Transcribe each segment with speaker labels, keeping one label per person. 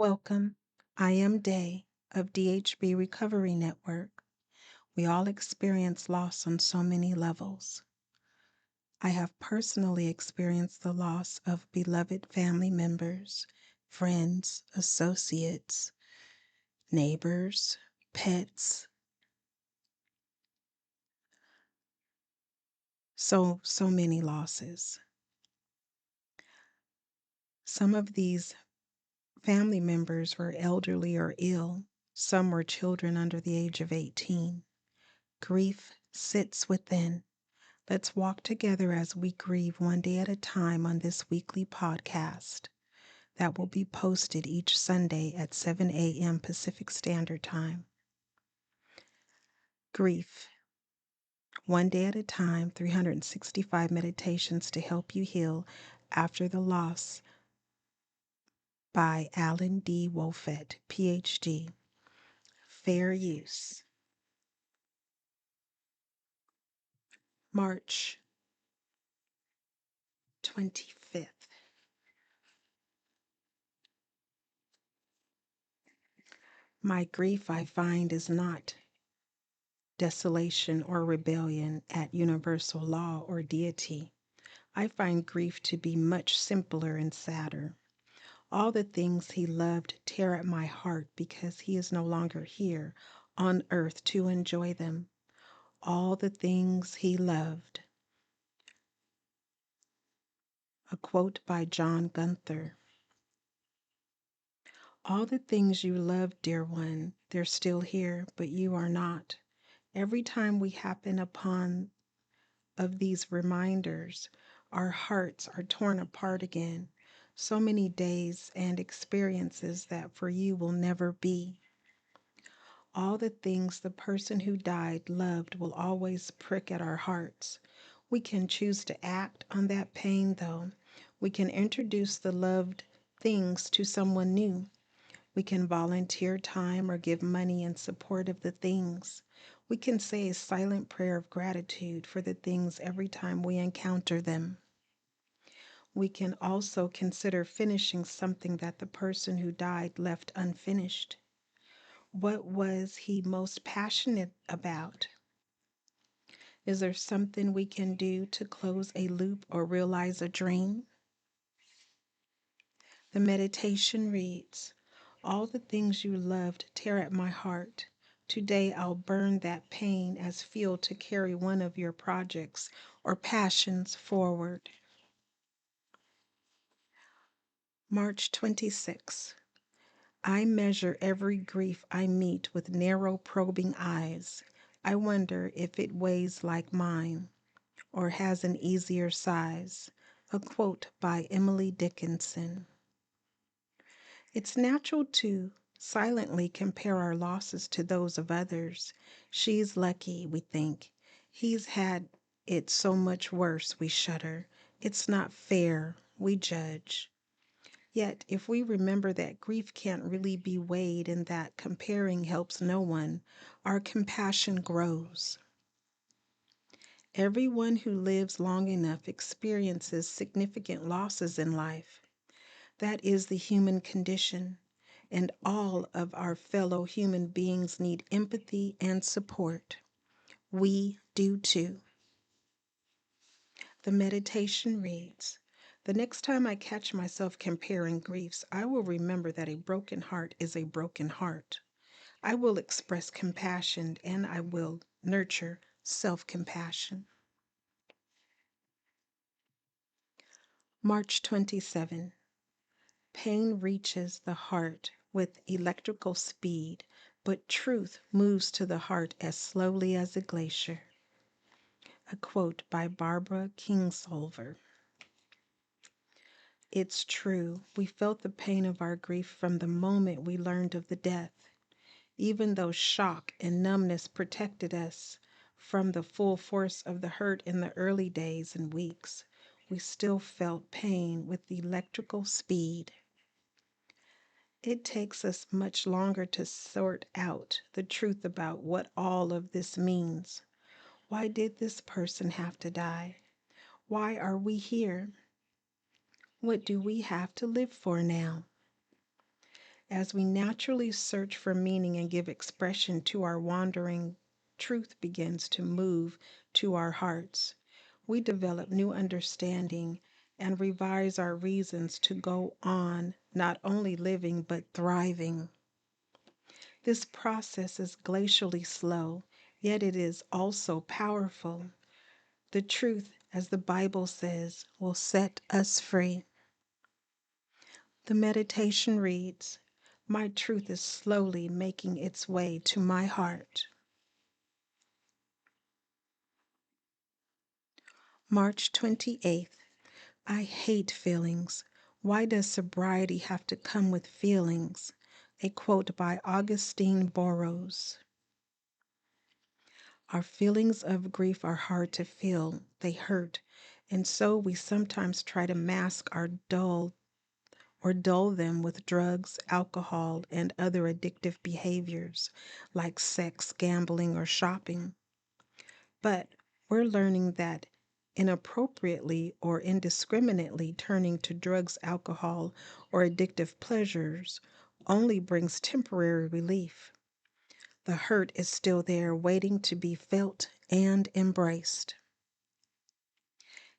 Speaker 1: Welcome. I am DAA of DHB Recovery Network. We all experience loss on so many levels. I have personally experienced the loss of beloved family members, friends, associates, neighbors, pets. So many losses. Some of these family members were elderly or ill. Some were children under the age of 18. Grief sits within. Let's walk together as we grieve one day at a time on this weekly podcast that will be posted each Sunday at 7 a.m. Pacific Standard Time. Grief. One day at a time, 365 meditations to help you heal after the loss by Alan D. Wolfett, PhD. Fair use. March 25th. My grief, I find, is not desolation or rebellion at universal law or deity. I find grief to be much simpler and sadder. All the things he loved tear at my heart because he is no longer here on earth to enjoy them. All the things he loved. A quote by John Gunther. All the things you love, dear one, they're still here, but you are not. Every time we happen upon of these reminders, our hearts are torn apart again. So many days and experiences that for you will never be. All the things the person who died loved will always prick at our hearts. We can choose to act on that pain, though. We can introduce the loved things to someone new. We can volunteer time or give money in support of the things. We can say a silent prayer of gratitude for the things every time we encounter them. We can also consider finishing something that the person who died left unfinished. What was he most passionate about? Is there something we can do to close a loop or realize a dream? The meditation reads, all the things you loved tear at my heart. Today I'll burn that pain as fuel to carry one of your projects or passions forward. March 26. I measure every grief I meet with narrow, probing eyes. I wonder if it weighs like mine or has an easier size. A quote by Emily Dickinson. It's natural to silently compare our losses to those of others. She's lucky, we think. He's had it so much worse, we shudder. It's not fair, we judge. Yet, if we remember that grief can't really be weighed and that comparing helps no one, our compassion grows. Everyone who lives long enough experiences significant losses in life. That is the human condition, and all of our fellow human beings need empathy and support. We do too. The meditation reads, the next time I catch myself comparing griefs, I will remember that a broken heart is a broken heart. I will express compassion and I will nurture self-compassion. March 27. Pain reaches the heart with electrical speed, but truth moves to the heart as slowly as a glacier. A quote by Barbara Kingsolver. It's true, we felt the pain of our grief from the moment we learned of the death. Even though shock and numbness protected us from the full force of the hurt in the early days and weeks, we still felt pain with electrical speed. It takes us much longer to sort out the truth about what all of this means. Why did this person have to die? Why are we here? What do we have to live for now? As we naturally search for meaning and give expression to our wandering, truth begins to move to our hearts. We develop new understanding and revise our reasons to go on, not only living but thriving. This process is glacially slow, yet it is also powerful. The truth, as the Bible says, will set us free. The meditation reads, "My truth is slowly making its way to my heart." March 28th. I hate feelings. Why does sobriety have to come with feelings? A quote by Augustine Burroughs. Our feelings of grief are hard to feel. They hurt. And so we sometimes try to mask our dull them with drugs, alcohol, and other addictive behaviors like sex, gambling, or shopping. But we're learning that inappropriately or indiscriminately turning to drugs, alcohol, or addictive pleasures only brings temporary relief. The hurt is still there, waiting to be felt and embraced.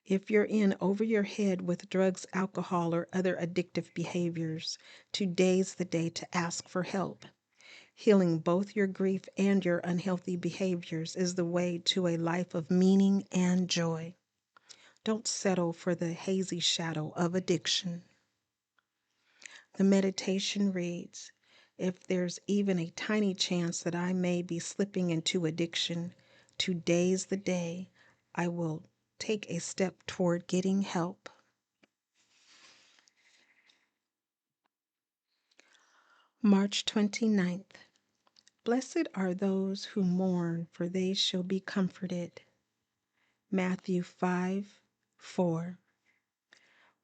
Speaker 1: If you're in over your head with drugs, alcohol, or other addictive behaviors, today's the day to ask for help. Healing both your grief and your unhealthy behaviors is the way to a life of meaning and joy. Don't settle for the hazy shadow of addiction. The meditation reads, "If there's even a tiny chance that I may be slipping into addiction, today's the day I will take a step toward getting help." March 29th. Blessed are those who mourn, for they shall be comforted. Matthew 5:4.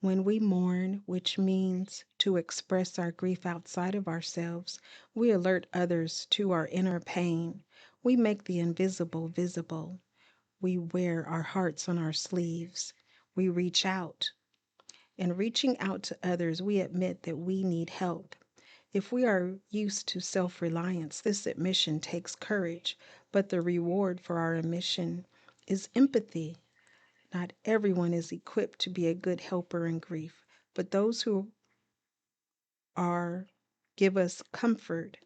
Speaker 1: When we mourn, which means to express our grief outside of ourselves, we alert others to our inner pain. We make the invisible visible. We wear our hearts on our sleeves. We reach out. In reaching out to others, we admit that we need help. If we are used to self-reliance, this admission takes courage, but the reward for our admission is empathy. Not everyone is equipped to be a good helper in grief, but those who are give us comfort.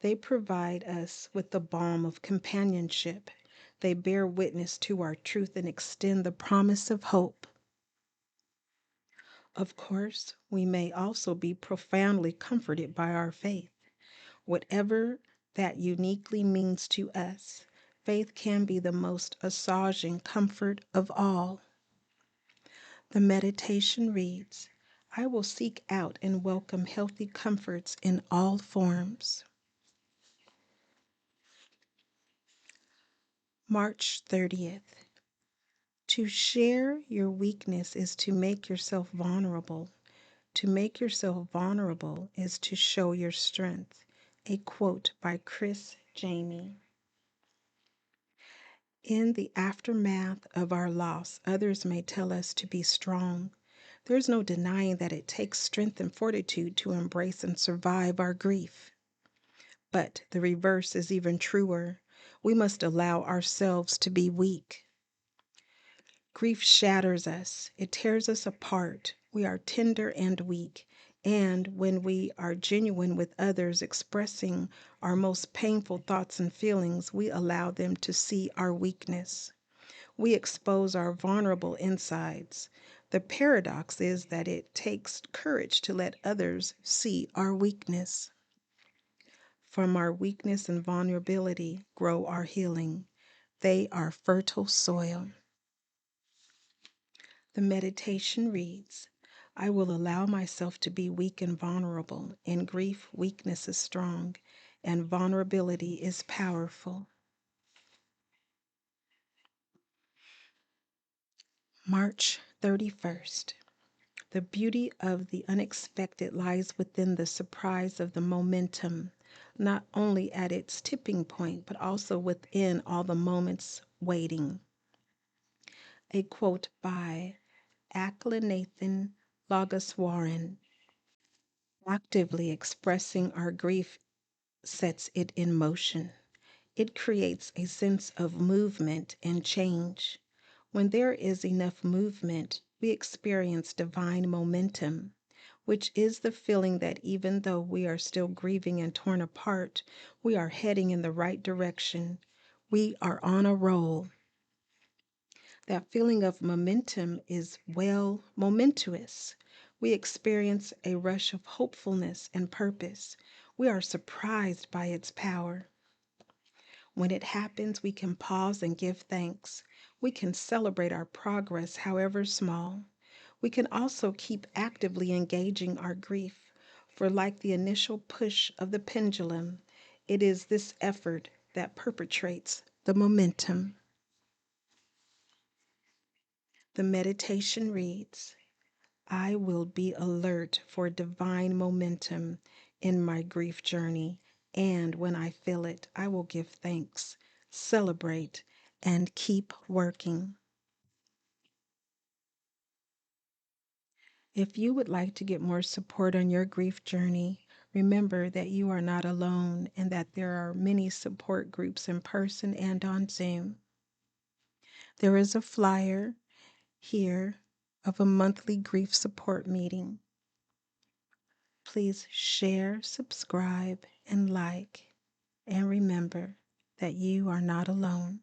Speaker 1: They provide us with the balm of companionship. They bear witness to our truth and extend the promise of hope. Of course, we may also be profoundly comforted by our faith. Whatever that uniquely means to us, faith can be the most assuaging comfort of all. The meditation reads, "I will seek out and welcome healthy comforts in all forms." March 30th. To share your weakness is to make yourself vulnerable. To make yourself vulnerable is to show your strength. A quote by Chris Jamie. In the aftermath of our loss, others may tell us to be strong. There's no denying that it takes strength and fortitude to embrace and survive our grief. But the reverse is even truer. We must allow ourselves to be weak. Grief shatters us. It tears us apart. We are tender and weak. And when we are genuine with others, expressing our most painful thoughts and feelings, we allow them to see our weakness. We expose our vulnerable insides. The paradox is that it takes courage to let others see our weakness. From our weakness and vulnerability grow our healing. They are fertile soil. The meditation reads, "I will allow myself to be weak and vulnerable. In grief, weakness is strong, and vulnerability is powerful." March 31st. The beauty of the unexpected lies within the surprise of the momentum, not only at its tipping point, but also within all the moments waiting. A quote by Akla Nathan Logaswaran. Actively expressing our grief sets it in motion. It creates a sense of movement and change. When there is enough movement, we experience divine momentum, which is the feeling that even though we are still grieving and torn apart, we are heading in the right direction. We are on a roll. That feeling of momentum is, well, momentous. We experience a rush of hopefulness and purpose. We are surprised by its power. When it happens, we can pause and give thanks. We can celebrate our progress, however small. We can also keep actively engaging our grief, for like the initial push of the pendulum, it is this effort that perpetrates the momentum. The meditation reads, I will be alert for divine momentum in my grief journey, and when I feel it, I will give thanks, celebrate, and keep working. If you would like to get more support on your grief journey, remember that you are not alone and that there are many support groups in person and on Zoom. There is a flyer here of a monthly grief support meeting. Please share, subscribe, and like. And remember that you are not alone.